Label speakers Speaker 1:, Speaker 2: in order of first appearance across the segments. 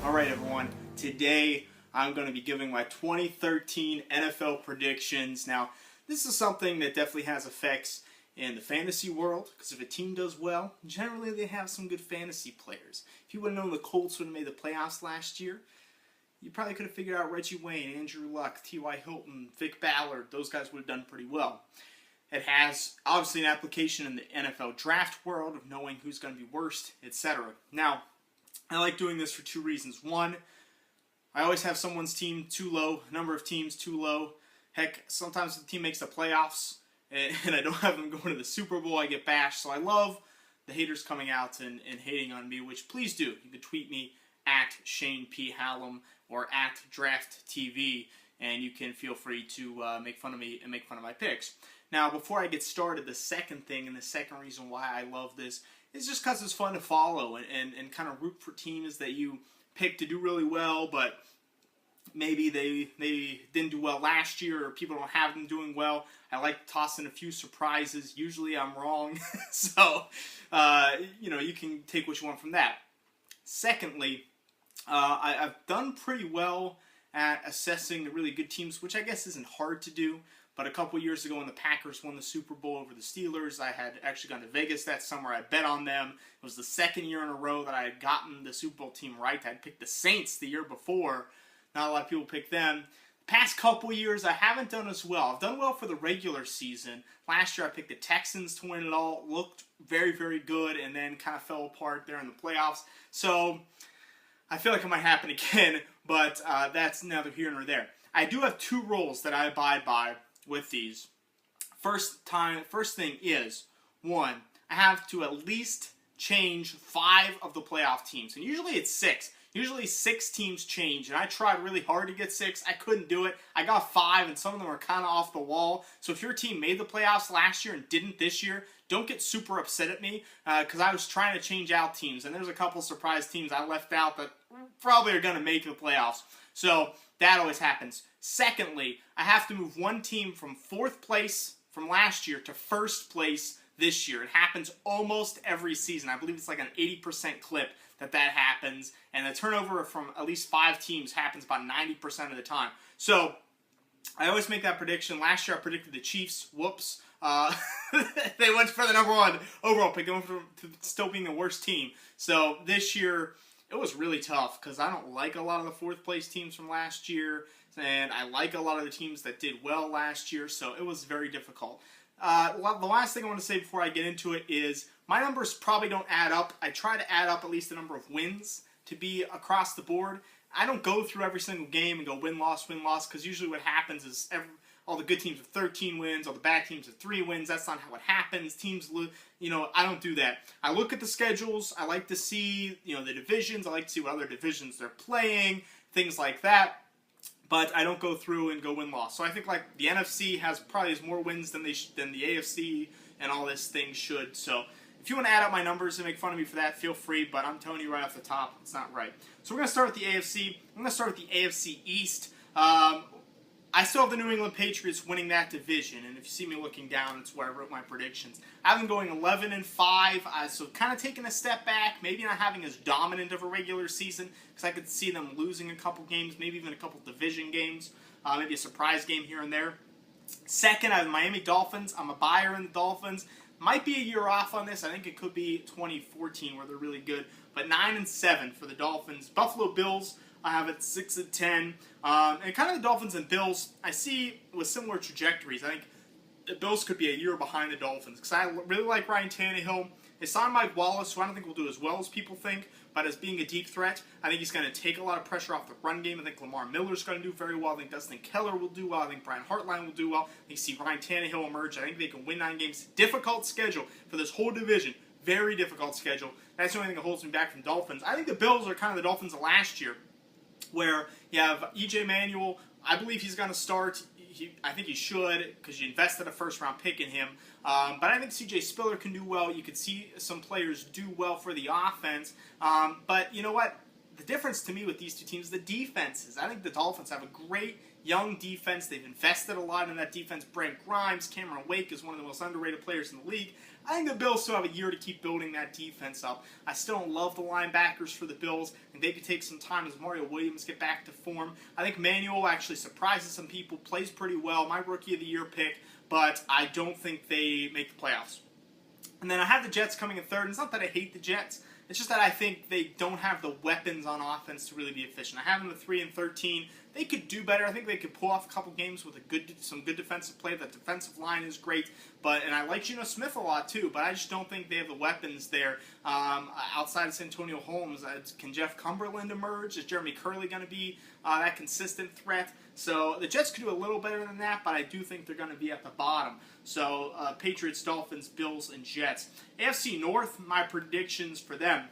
Speaker 1: Alright everyone, today I'm going to be giving my 2013 NFL predictions. Now, this is something that definitely has effects in the fantasy world, because if a team does well, generally they have some good fantasy players. If you would have known the Colts would have made the playoffs last year, you probably could have figured out Reggie Wayne, Andrew Luck, T.Y. Hilton, Vic Ballard. Those guys would have done pretty well. It has obviously an application in the NFL draft world of knowing who's going to be worst, etc. Now, I like doing this for two reasons. One, I always have someone's team too low, number of teams too low. Heck, sometimes the team makes the playoffs and I don't have them going to the Super Bowl, I get bashed. So I love the haters coming out and hating on me, which please do. You can tweet me at Shane P. Hallam or at Draft TV, and you can feel free to make fun of me and make fun of my picks. Now, before I get started, the second thing and the second reason why I love this is just because it's fun to follow and kind of root for teams that you pick to do really well, but maybe they didn't do well last year or people don't have them doing well. I like tossing a few surprises. Usually I'm wrong, so you can take what you want from that. Secondly, I've done pretty well at assessing the really good teams, which I guess isn't hard to do. But a couple years ago when the Packers won the Super Bowl over the Steelers, I had actually gone to Vegas that summer. I bet on them. It was the second year in a row that I had gotten the Super Bowl team right. I had picked the Saints the year before. Not a lot of people picked them. The past couple years, I haven't done as well. I've done well for the regular season. Last year, I picked the Texans to win it all. Looked very, very good, and then kind of fell apart there in the playoffs. So I feel like it might happen again, but that's neither here nor there. I do have two rules that I abide by with these. First thing is, one, I have to at least change 5 of the playoff teams. And usually it's 6. Usually 6 teams change, and I tried really hard to get 6. I couldn't do it. I got 5, and some of them are kind of off the wall. So if your team made the playoffs last year and didn't this year, don't get super upset at me, because I was trying to change out teams, and there's a couple surprise teams I left out that probably are going to make the playoffs. So that always happens. Secondly, I have to move one team from 4th place from last year to 1st place this year. It happens almost every season. I believe it's like an 80% clip that happens, and the turnover from at least 5 teams happens about 90% of the time. So I always make that prediction. Last year I predicted the Chiefs. Whoops. They went for the #1 overall pick. They went to still being the worst team. So this year it was really tough because I don't like a lot of the 4th place teams from last year, and I like a lot of the teams that did well last year, so it was very difficult. The last thing I want to say before I get into it is my numbers probably don't add up. I try to add up at least the number of wins to be across the board. I don't go through every single game and go win-loss, because usually what happens is all the good teams have 13 wins, all the bad teams have 3 wins. That's not how it happens. Teams lose. I don't do that. I look at the schedules. I like to see, the divisions. I like to see what other divisions they're playing, things like that. But I don't go through and go win-loss. So I think like the NFC has more wins than the AFC and all this thing should. So if you want to add up my numbers and make fun of me for that, feel free. But I'm telling you right off the top, it's not right. So we're going to start with the AFC. I'm going to start with the AFC East. I still have the New England Patriots winning that division, and if you see me looking down, it's where I wrote my predictions. I have them going 11-5, so kind of taking a step back, maybe not having as dominant of a regular season, because I could see them losing a couple games, maybe even a couple division games, maybe a surprise game here and there. Second, I have the Miami Dolphins. I'm a buyer in the Dolphins. Might be a year off on this. I think it could be 2014 where they're really good, but 9-7 for the Dolphins. Buffalo Bills, I have it 6-10. And kind of the Dolphins and Bills, I see with similar trajectories. I think the Bills could be a year behind the Dolphins because I really like Ryan Tannehill. They signed Mike Wallace, who I don't think will do as well as people think, but as being a deep threat, I think he's going to take a lot of pressure off the run game. I think Lamar Miller's going to do very well. I think Dustin Keller will do well. I think Brian Hartline will do well. I see Ryan Tannehill emerge. I think they can win 9 games. Difficult schedule for this whole division. Very difficult schedule. That's the only thing that holds me back from Dolphins. I think the Bills are kind of the Dolphins of last year, where you have E.J. Manuel. I believe he's going to start. I think he should because you invested a first-round pick in him. But I think C.J. Spiller can do well. You could see some players do well for the offense. But you know what? The difference to me with these two teams is the defenses. I think the Dolphins have a great young defense. They've invested a lot in that defense. Brent Grimes, Cameron Wake is one of the most underrated players in the league. I think the Bills still have a year to keep building that defense up. I still don't love the linebackers for the Bills, and they could take some time as Mario Williams get back to form. I think Manuel actually surprises some people, plays pretty well, my Rookie of the Year pick, but I don't think they make the playoffs. And then I have the Jets coming in third, and it's not that I hate the Jets. It's just that I think they don't have the weapons on offense to really be efficient. I have them at 3-13. They could do better. I think they could pull off a couple games with some good defensive play. The defensive line is great, and I like Geno Smith a lot too. But I just don't think they have the weapons there outside of Santonio Holmes. Can Jeff Cumberland emerge? Is Jeremy Curley going to be that consistent threat? So the Jets could do a little better than that, but I do think they're going to be at the bottom. So Patriots, Dolphins, Bills, and Jets. AFC North, my predictions for them.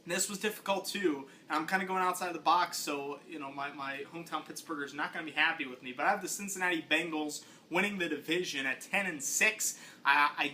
Speaker 1: This was difficult too, and I'm kind of going outside the box, so my hometown Pittsburghers are not going to be happy with me. But I have the Cincinnati Bengals winning the division at 10-6. I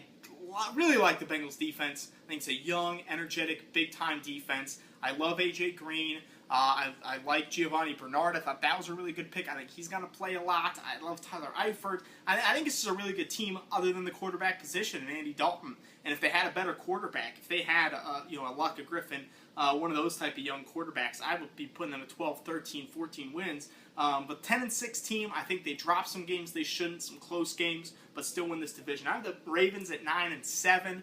Speaker 1: really like the Bengals defense. I think it's a young, energetic, big-time defense. I love A.J. Green. I like Giovanni Bernard. I thought that was a really good pick. I think he's going to play a lot. I love Tyler Eifert. I think this is a really good team other than the quarterback position and Andy Dalton. And if they had a better quarterback, if they had a Luka Griffin, one of those type of young quarterbacks, I would be putting them at 12, 13, 14 wins. But 10-6 team, I think they drop some games they shouldn't, some close games, but still win this division. I have the Ravens at 9-7.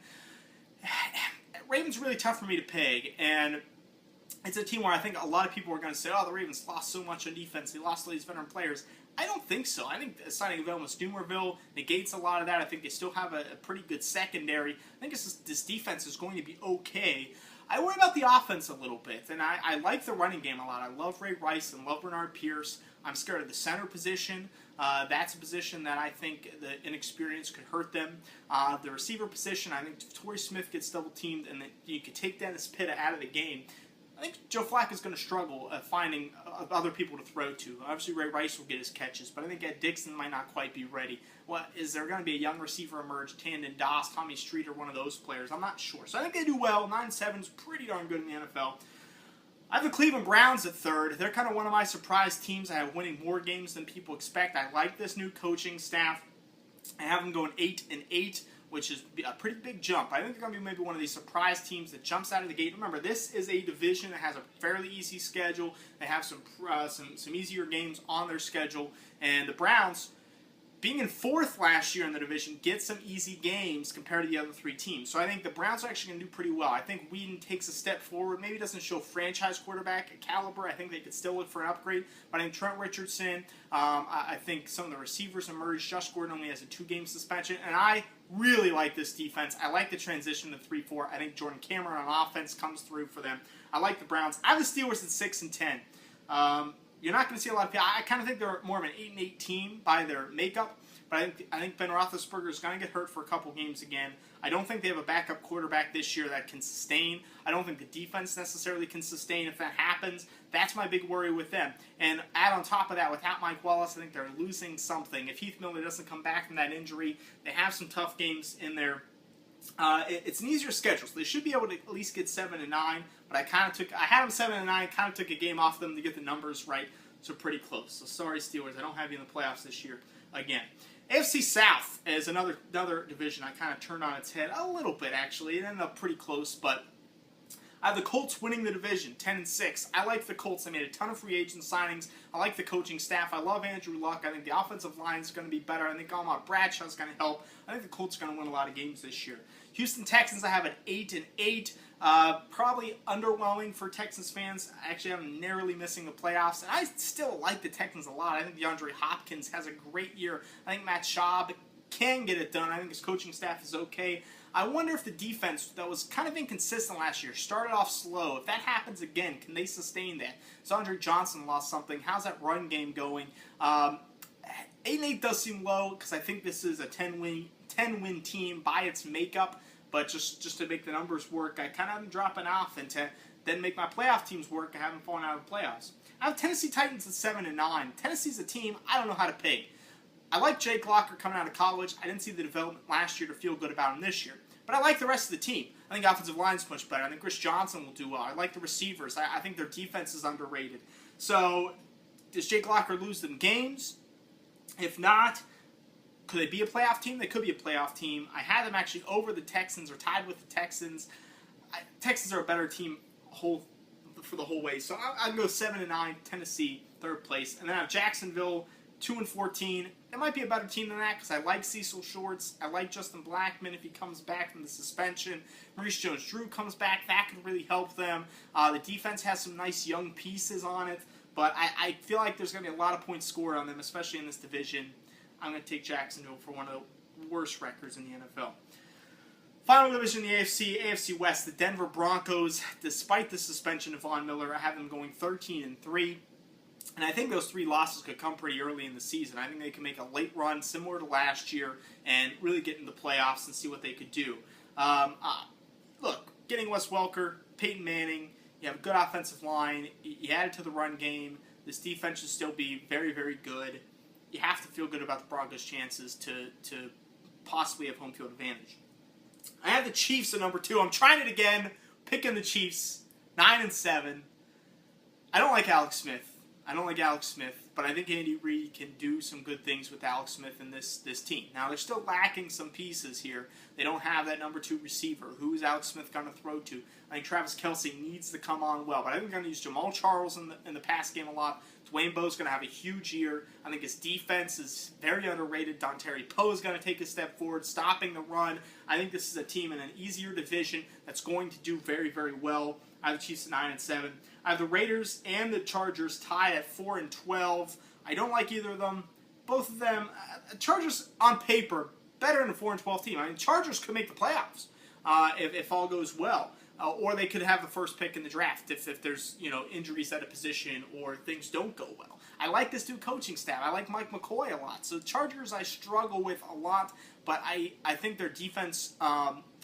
Speaker 1: Ravens really tough for me to peg, and it's a team where I think a lot of people are going to say, oh, the Ravens lost so much on defense. They lost all these veteran players. I don't think so. I think the signing of Elmas Dumervil negates a lot of that. I think they still have a pretty good secondary. I think this defense is going to be okay. I worry about the offense a little bit, and I like the running game a lot. I love Ray Rice and love Bernard Pierce. I'm scared of the center position. That's a position that I think the inexperience could hurt them. The receiver position, I think if Torrey Smith gets double-teamed and you could take Dennis Pitta out of the game, I think Joe Flacco is going to struggle at finding other people to throw to. Obviously, Ray Rice will get his catches, but I think Ed Dixon might not quite be ready. Is there going to be a young receiver emerge? Tandon Doss, Tommy Streeter, one of those players? I'm not sure. So I think they do well. 9-7 is pretty darn good in the NFL. I have the Cleveland Browns at third. They're kind of one of my surprise teams. I have winning more games than people expect. I like this new coaching staff. I have them going 8-8. Which is a pretty big jump. I think they're going to be maybe one of these surprise teams that jumps out of the gate. Remember, this is a division that has a fairly easy schedule. They have some easier games on their schedule. And the Browns, being in fourth last year in the division, get some easy games compared to the other three teams. So I think the Browns are actually going to do pretty well. I think Whedon takes a step forward. Maybe doesn't show franchise quarterback caliber. I think they could still look for an upgrade. But I think Trent Richardson, I think some of the receivers emerge. Josh Gordon only has a 2-game suspension. And I really like this defense. I like the transition to 3-4. I think Jordan Cameron on offense comes through for them. I like the Browns. I have the Steelers at 6-10. You're not going to see a lot of people. I kind of think they're more of an 8-8 team by their makeup. But I think Ben Roethlisberger is going to get hurt for a couple games again. I don't think they have a backup quarterback this year that can sustain. I don't think the defense necessarily can sustain. If that happens, that's my big worry with them. And add on top of that, without Mike Wallace, I think they're losing something. If Heath Miller doesn't come back from that injury, they have some tough games in there. It's an easier schedule, so they should be able to at least get 7-9. But I had them 7-9, kind of took a game off them to get the numbers right. So pretty close. So sorry, Steelers, I don't have you in the playoffs this year again. AFC South is another division I kind of turned on its head a little bit, actually. It ended up pretty close, but I have the Colts winning the division, 10-6. I like the Colts. They made a ton of free agent signings. I like the coaching staff. I love Andrew Luck. I think the offensive line is going to be better. I think Ahmad Bradshaw is going to help. I think the Colts are going to win a lot of games this year. Houston Texans, I have at 8-8. Probably underwhelming for Texans fans. Actually, I'm narrowly missing the playoffs. And I still like the Texans a lot. I think DeAndre Hopkins has a great year. I think Matt Schaub can get it done. I think his coaching staff is okay. I wonder if the defense that was kind of inconsistent last year started off slow. If that happens again, can they sustain that? Zondre Johnson lost something. How's that run game going? 8-8 does seem low because I think this is a 10-win team by its makeup. But just to make the numbers work, I kind of have them dropping off, and to then make my playoff teams work, I have them falling out of the playoffs. I have Tennessee Titans at 7-9. Tennessee's a team I don't know how to pick. I like Jake Locker coming out of college. I didn't see the development last year to feel good about him this year. But I like the rest of the team. I think offensive line's much better. I think Chris Johnson will do well. I like the receivers. I think their defense is underrated. So does Jake Locker lose them games? If not, could they be a playoff team? They could be a playoff team. I had them actually over the Texans or tied with the Texans. Texans are a better team for the whole way. So I'd go 7-9, Tennessee, third place. And then I have Jacksonville, 2-14. It might be a better team than that because I like Cecil Shorts. I like Justin Blackmon if he comes back from the suspension. Maurice Jones-Drew comes back. That could really help them. The defense has some nice young pieces on it. But I feel like there's going to be a lot of points scored on them, especially in this division. I'm going to take Jacksonville for one of the worst records in the NFL. Final division in the AFC West, the Denver Broncos. Despite the suspension of Von Miller, I have them going 13-3. And I think those 3 losses could come pretty early in the season. I think they can make a late run similar to last year and really get into the playoffs and see what they could do. Look, getting Wes Welker, Peyton Manning, you have a good offensive line, you add it to the run game, this defense should still be very, very good. You have to feel good about the Broncos' chances to possibly have home field advantage. I have the Chiefs at number 2. I'm trying it again, picking the Chiefs, 9-7. I don't like Alex Smith. But I think Andy Reid can do some good things with Alex Smith and this team. Now, they're still lacking some pieces here. They don't have that number 2 receiver. Who is Alex Smith going to throw to? I think Travis Kelce needs to come on well. But I think they're going to use Jamal Charles in the pass game a lot. Dwayne Bowe's going to have a huge year. I think his defense is very underrated. Dontari Poe is going to take a step forward, stopping the run. I think this is a team in an easier division that's going to do very, very well. I have the Chiefs at 9-7. I have the Raiders and the Chargers tied at 4-12. I don't like either of them. Both of them, Chargers on paper, better than a 4-12 team. I mean, Chargers could make the playoffs if all goes well. Or they could have the first pick in the draft if there's injuries at a position or things don't go well. I like this new coaching staff. I like Mike McCoy a lot. So the Chargers I struggle with a lot, but I think their defense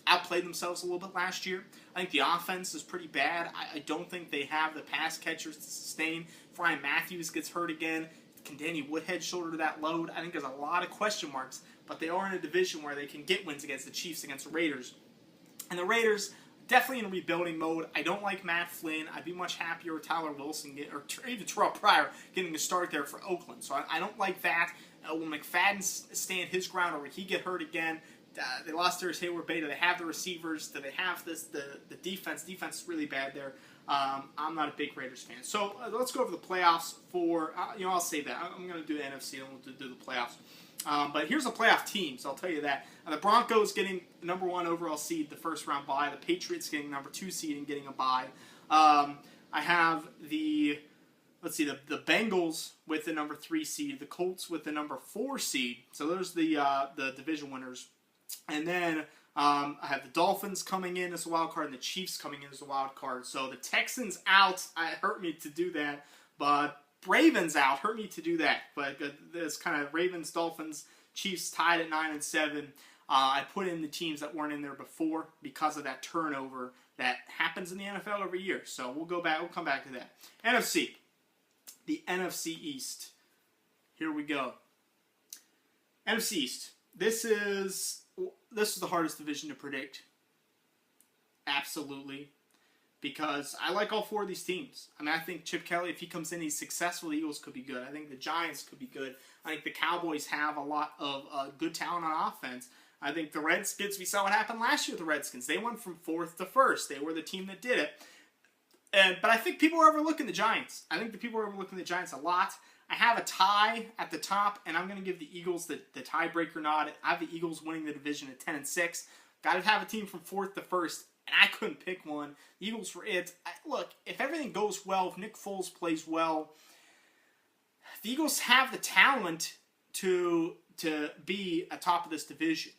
Speaker 1: outplayed themselves a little bit last year. I think the offense is pretty bad. I don't think they have the pass catchers to sustain. If Ryan Matthews gets hurt again, can Danny Woodhead shoulder that load? I think there's a lot of question marks, but they are in a division where they can get wins against the Chiefs, against the Raiders. And the Raiders, definitely in rebuilding mode. I don't like Matt Flynn. I'd be much happier with Tyler Wilson, or even Terrell Pryor, getting a start there for Oakland. So I don't like that. Will McFadden stand his ground, or will he get hurt again? They lost Darius Hayward-Bay. Do they have the receivers? Do they have the defense? Defense is really bad there. I'm not a big Raiders fan. So let's go over the playoffs for, I'll say that. I'm going to do the NFC and we'll do the playoffs. But here's the playoff teams, I'll tell you that. The Broncos getting the number 1 overall seed, the first round bye. The Patriots getting number 2 seed and getting a bye. I have the Bengals with the number 3 seed, the Colts with the number 4 seed. So those are the division winners. And then I have the Dolphins coming in as a wild card and the Chiefs coming in as a wild card. So the Texans out, it hurt me to do that, but Ravens out, hurt me to do that. But it's kind of Ravens, Dolphins, Chiefs tied at 9-7. I put in the teams that weren't in there before because of that turnover that happens in the NFL every year. So we'll come back to that. NFC. The NFC East. Here we go. NFC East. This is the hardest division to predict. Absolutely. Because I like all 4 of these teams. I mean, I think Chip Kelly, if he comes in, he's successful, the Eagles could be good. I think the Giants could be good. I think the Cowboys have a lot of good talent on offense. I think the Redskins, we saw what happened last year with the Redskins. They went from 4th to 1st. They were the team that did it. But I think people are overlooking the Giants. I think the people are overlooking the Giants a lot. I have a tie at the top, and I'm going to give the Eagles the tiebreaker nod. I have the Eagles winning the division at 10-6. Got to have a team from 4th to 1st, and I couldn't pick one. The Eagles were it. Look, if everything goes well, if Nick Foles plays well, the Eagles have the talent to be atop of this division.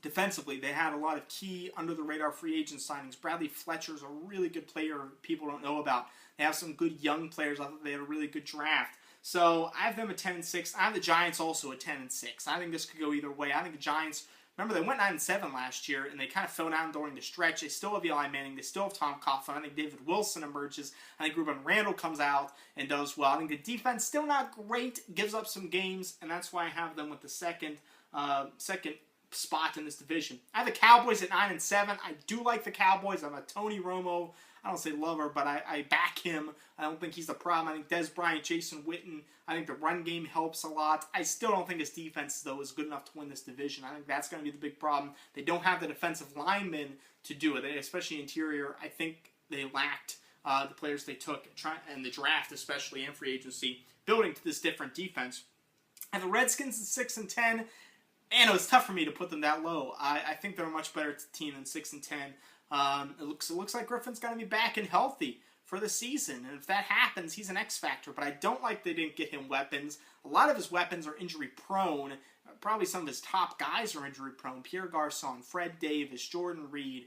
Speaker 1: Defensively, they had a lot of key under-the-radar free agent signings. Bradley Fletcher's a really good player people don't know about. They have some good young players. I thought they had a really good draft. So I have them at 10-6. I have the Giants also at 10-6. I think this could go either way. I think the Giants, remember they went 9-7 last year, and they kind of fell down during the stretch. They still have Eli Manning. They still have Tom Coughlin. I think David Wilson emerges. I think Ruben Randall comes out and does well. I think the defense still not great, gives up some games, and that's why I have them with the second spot in this division. I have the Cowboys at 9-7. I do like the Cowboys. I'm a Tony Romo, I don't say lover, but I back him. I don't think he's the problem. I think Dez Bryant, Jason Witten, I think the run game helps a lot. I still don't think his defense, though, is good enough to win this division. I think that's going to be the big problem. They don't have the defensive linemen to do it, especially interior. I think they lacked the players they took in the draft, especially in free agency, building to this different defense. And the Redskins at 6-10. And it was tough for me to put them that low. I think they're a much better team than 6-10. It looks like Griffin's going to be back and healthy for the season, and if that happens, he's an X factor. But I don't like they didn't get him weapons. A lot of his weapons are injury prone. Probably some of his top guys are injury prone. Pierre Garçon, Fred Davis, Jordan Reed.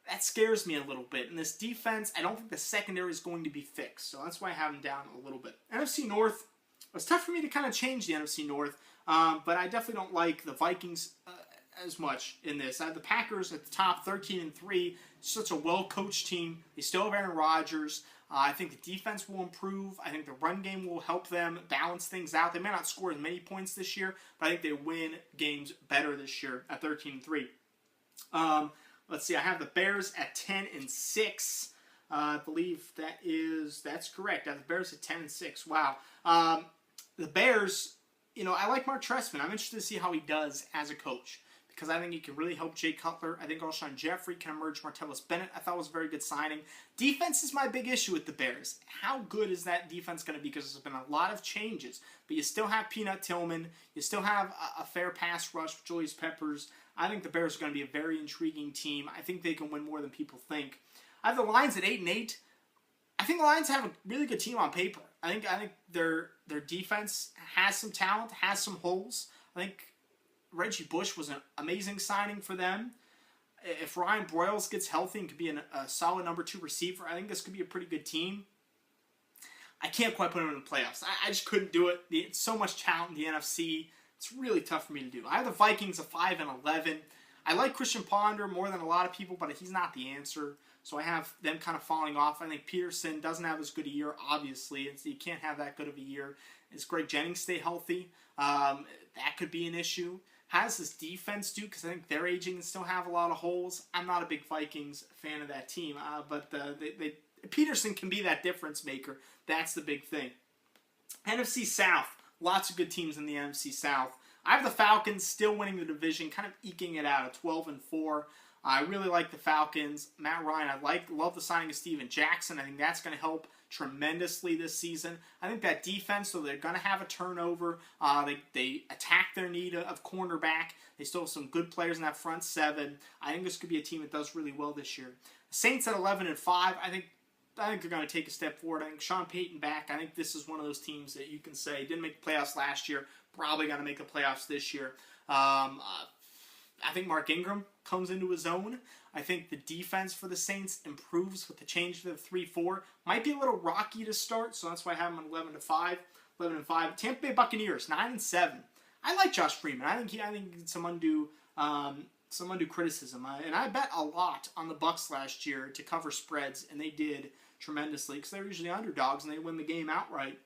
Speaker 1: That scares me a little bit. And this defense, I don't think the secondary is going to be fixed. So that's why I have them down a little bit. NFC North, it was tough for me to kind of change the NFC North. But I definitely don't like the Vikings as much in this. I have the Packers at the top, 13-3. Such a well-coached team. They still have Aaron Rodgers. I think the defense will improve. I think the run game will help them balance things out. They may not score as many points this year, but I think they win games better this year at 13-3. Let's see. I have the Bears at 10-6. I believe that's correct. I have the Bears at 10-6. Wow. The Bears, I like Mark Trestman. I'm interested to see how he does as a coach, because I think he can really help Jay Cutler. I think Alshon Jeffrey can emerge. Martellus Bennett, I thought, was a very good signing. Defense is my big issue with the Bears. How good is that defense going to be? Because there's been a lot of changes. But you still have Peanut Tillman. You still have a fair pass rush with Julius Peppers. I think the Bears are going to be a very intriguing team. I think they can win more than people think. I have the Lions at 8-8. I think the Lions have a really good team on paper. I think their defense has some talent, has some holes. I think Reggie Bush was an amazing signing for them. If Ryan Broyles gets healthy and could be a solid number 2 receiver, I think this could be a pretty good team. I can't quite put them in the playoffs. I just couldn't do it. It's so much talent in the NFC. It's really tough for me to do. I have the Vikings at 5-11. I like Christian Ponder more than a lot of people, but he's not the answer. So I have them kind of falling off. I think Peterson doesn't have as good a year, obviously. You can't have that good of a year. Does Greg Jennings stay healthy? That could be an issue. How does this defense do? Because I think they're aging and still have a lot of holes. I'm not a big Vikings fan of that team, but Peterson can be that difference maker. That's the big thing. NFC South, lots of good teams in the NFC South. I have the Falcons still winning the division, kind of eking it out at 12-4. I really like the Falcons. Matt Ryan, love the signing of Steven Jackson. I think that's going to help tremendously this season. I think that defense, so they're going to have a turnover. They attack their need of cornerback. They still have some good players in that front seven. I think this could be a team that does really well this year. The Saints at 11-5. I think they're going to take a step forward. I think Sean Payton back. I think this is one of those teams that you can say didn't make the playoffs last year, probably going to make the playoffs this year. I think Mark Ingram comes into his own. I think the defense for the Saints improves with the change to the 3-4. Might be a little rocky to start, so that's why I have them on 11-5. 11-5. Tampa Bay Buccaneers 9-7. I like Josh Freeman. I think he gets some undue criticism. And I bet a lot on the Bucs last year to cover spreads, and they did tremendously because they're usually underdogs and they win the game outright.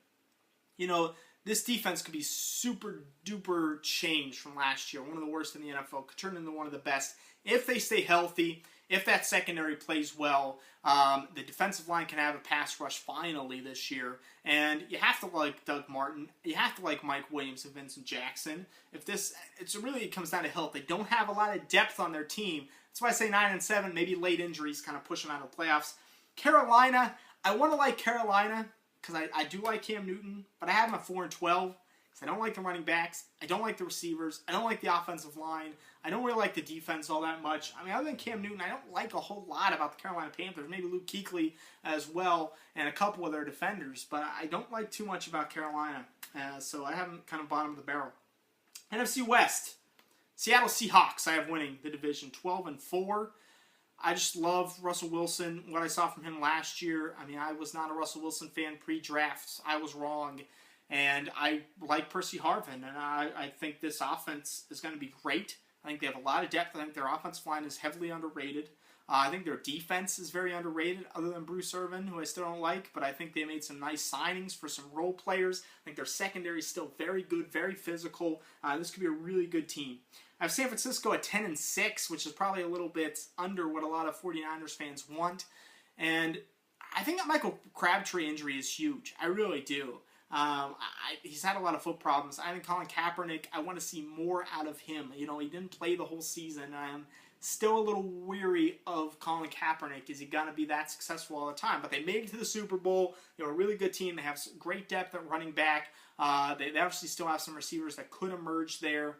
Speaker 1: This defense could be super duper changed from last year. One of the worst in the NFL. Could turn into one of the best if they stay healthy. If that secondary plays well, the defensive line can have a pass rush finally this year. And you have to like Doug Martin. You have to like Mike Williams and Vincent Jackson. It really comes down to health. They don't have a lot of depth on their team. That's why I say 9-7. Maybe late injuries kind of push them out of the playoffs. Carolina, I want to like Carolina because I do like Cam Newton, but I have them at 4-12 because I don't like the running backs. I don't like the receivers. I don't like the offensive line. I don't really like the defense all that much. I mean, other than Cam Newton, I don't like a whole lot about the Carolina Panthers. Maybe Luke Kuechly as well and a couple of their defenders, but I don't like too much about Carolina. So I have them kind of bottom of the barrel. NFC West, Seattle Seahawks, I have winning the division 12-4. I just love Russell Wilson, what I saw from him last year. I mean, I was not a Russell Wilson fan pre-draft. I was wrong. And I like Percy Harvin, and I think this offense is going to be great. I think they have a lot of depth. I think their offensive line is heavily underrated. I think their defense is very underrated, other than Bruce Irvin, who I still don't like, but I think they made some nice signings for some role players. I think their secondary is still very good, very physical. This could be a really good team. I have San Francisco at 10-6, which is probably a little bit under what a lot of 49ers fans want. And I think that Michael Crabtree injury is huge. I really do. He's had a lot of foot problems. I think Colin Kaepernick, I want to see more out of him. You know, he didn't play the whole season. I'm still a little weary of Colin Kaepernick. Is he going to be that successful all the time? But they made it to the Super Bowl. They're a really good team. They have great depth at running back. They obviously still have some receivers that could emerge there.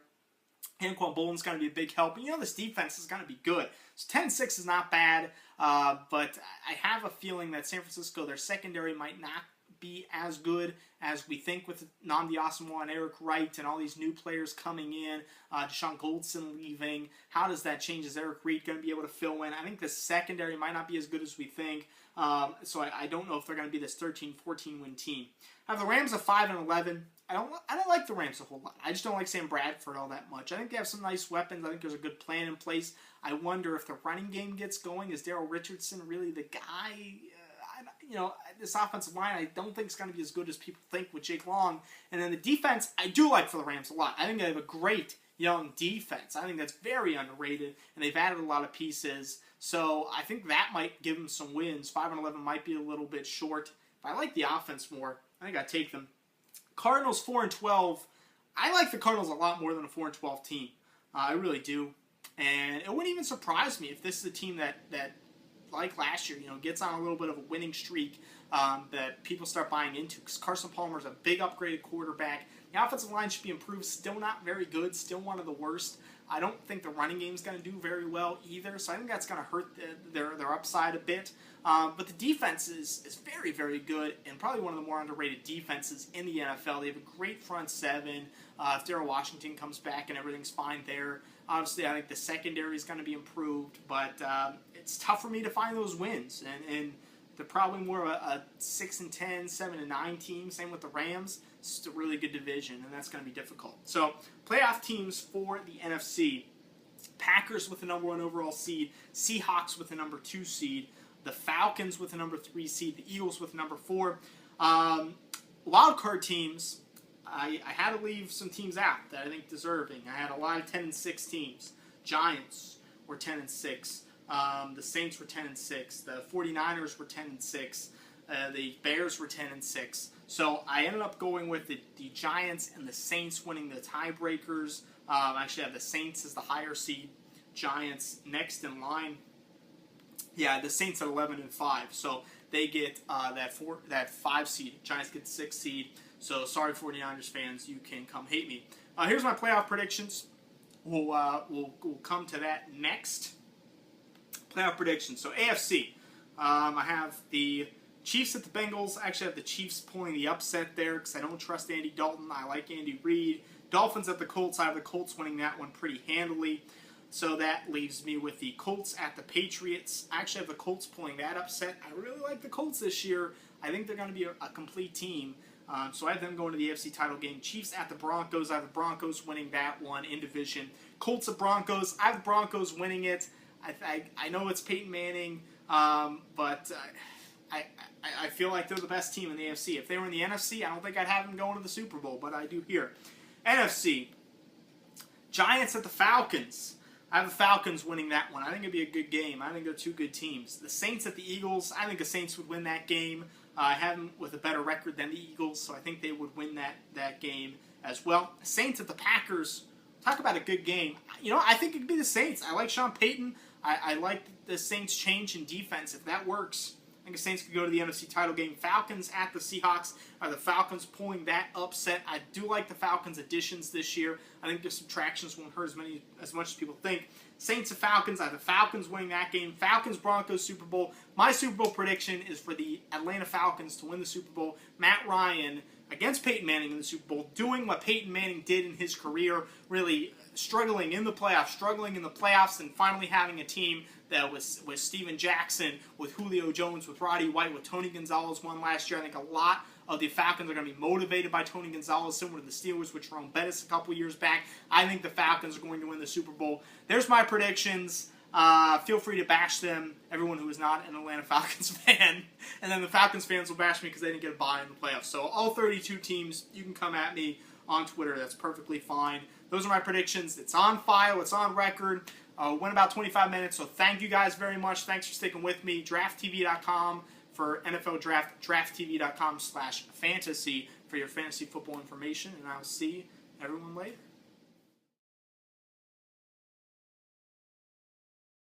Speaker 1: Anquan Boldin's going to be a big help. And you know this defense is going to be good. So 10-6 is not bad. But I have a feeling that San Francisco, their secondary might not be as good as we think with Nnamdi Asomugha and Eric Wright and all these new players coming in, Deshaun Goldson leaving. How does that change? Is Eric Reid going to be able to fill in? I think the secondary might not be as good as we think, so I don't know if they're going to be this 13-14 win team. I have the Rams at 5-11. I don't like the Rams a whole lot. I just don't like Sam Bradford all that much. I think they have some nice weapons. I think there's a good plan in place. I wonder if the running game gets going. Is Daryl Richardson really the guy? This offensive line I don't think is going to be as good as people think with Jake Long. And then the defense, I do like for the Rams a lot. I think they have a great young defense. I think that's very underrated, and they've added a lot of pieces. So I think that might give them some wins. 5-11 might be a little bit short. If I like the offense more, I think I'd take them. Cardinals 4-12. I like the Cardinals a lot more than a 4-12 team. I really do. And it wouldn't even surprise me if this is a team that like last year, gets on a little bit of a winning streak that people start buying into. Because Carson Palmer is a big upgraded quarterback. The offensive line should be improved. Still not very good. Still one of the worst. I don't think the running game is going to do very well either. So I think that's going to hurt their upside a bit. But the defense is very, very good and probably one of the more underrated defenses in the NFL. They have a great front seven. If Darrell Washington comes back and everything's fine there, obviously I think the secondary is going to be improved. But it's tough for me to find those wins. And they're probably more of a 6-10, 7-9 team. Same with the Rams. It's just a really good division, and that's going to be difficult. So playoff teams for the NFC. Packers with the number 1 overall seed. Seahawks with the number 2 seed. The Falcons with the number 3 seed, the Eagles with the number 4. Wildcard teams, I had to leave some teams out that I think deserving. I had a lot of 10-6 teams. Giants were 10-6. The Saints were 10-6. The 49ers were 10-6. The Bears were 10-6. So I ended up going with the Giants and the Saints winning the tiebreakers. I actually have the Saints as the higher seed. Giants next in line. Yeah, the Saints at 11-5, so they get that 5 seed. Giants get the 6 seed. So sorry, 49ers fans, you can come hate me. Here's my playoff predictions. We'll come to that next. Playoff predictions. So AFC, I have the Chiefs at the Bengals. I actually have the Chiefs pulling the upset there because I don't trust Andy Dalton. I like Andy Reid. Dolphins at the Colts. I have the Colts winning that one pretty handily. So that leaves me with the Colts at the Patriots. I actually have the Colts pulling that upset. I really like the Colts this year. I think they're going to be a complete team. So I have them going to the AFC title game. Chiefs at the Broncos. I have the Broncos winning that one in division. Colts at Broncos. I have the Broncos winning it. I know it's Peyton Manning, but I feel like they're the best team in the AFC. If they were in the NFC, I don't think I'd have them going to the Super Bowl, but I do here. NFC. Giants at the Falcons. I have the Falcons winning that one. I think it'd be a good game. I think they're two good teams. The Saints at the Eagles. I think the Saints would win that game. I have them with a better record than the Eagles, so I think they would win that game as well. Saints at the Packers. Talk about a good game. I think it'd be the Saints. I like Sean Payton. I like the Saints' change in defense. If that works, I think the Saints could go to the NFC title game. Falcons at the Seahawks. Are the Falcons pulling that upset? I do like the Falcons' additions this year. I think their subtractions won't hurt as much as people think. Saints and Falcons. I have the Falcons winning that game. Falcons-Broncos Super Bowl. My Super Bowl prediction is for the Atlanta Falcons to win the Super Bowl. Matt Ryan against Peyton Manning in the Super Bowl, doing what Peyton Manning did in his career, really struggling in the playoffs, and finally having a team that was with Steven Jackson, with Julio Jones, with Roddy White, with Tony Gonzalez won last year. I think a lot of the Falcons are going to be motivated by Tony Gonzalez, similar to the Steelers with Jerome Bettis a couple years back. I think the Falcons are going to win the Super Bowl. There's my predictions. Feel free to bash them, everyone who is not an Atlanta Falcons fan. And then the Falcons fans will bash me because they didn't get a bye in the playoffs. So all 32 teams, you can come at me on Twitter. That's perfectly fine. those are my predictions. It's on file. It's on record. Went about 25 minutes, so thank you guys very much. Thanks for sticking with me. DraftTV.com for NFL Draft. DraftTV.com/fantasy for your fantasy football information, and I'll see everyone later.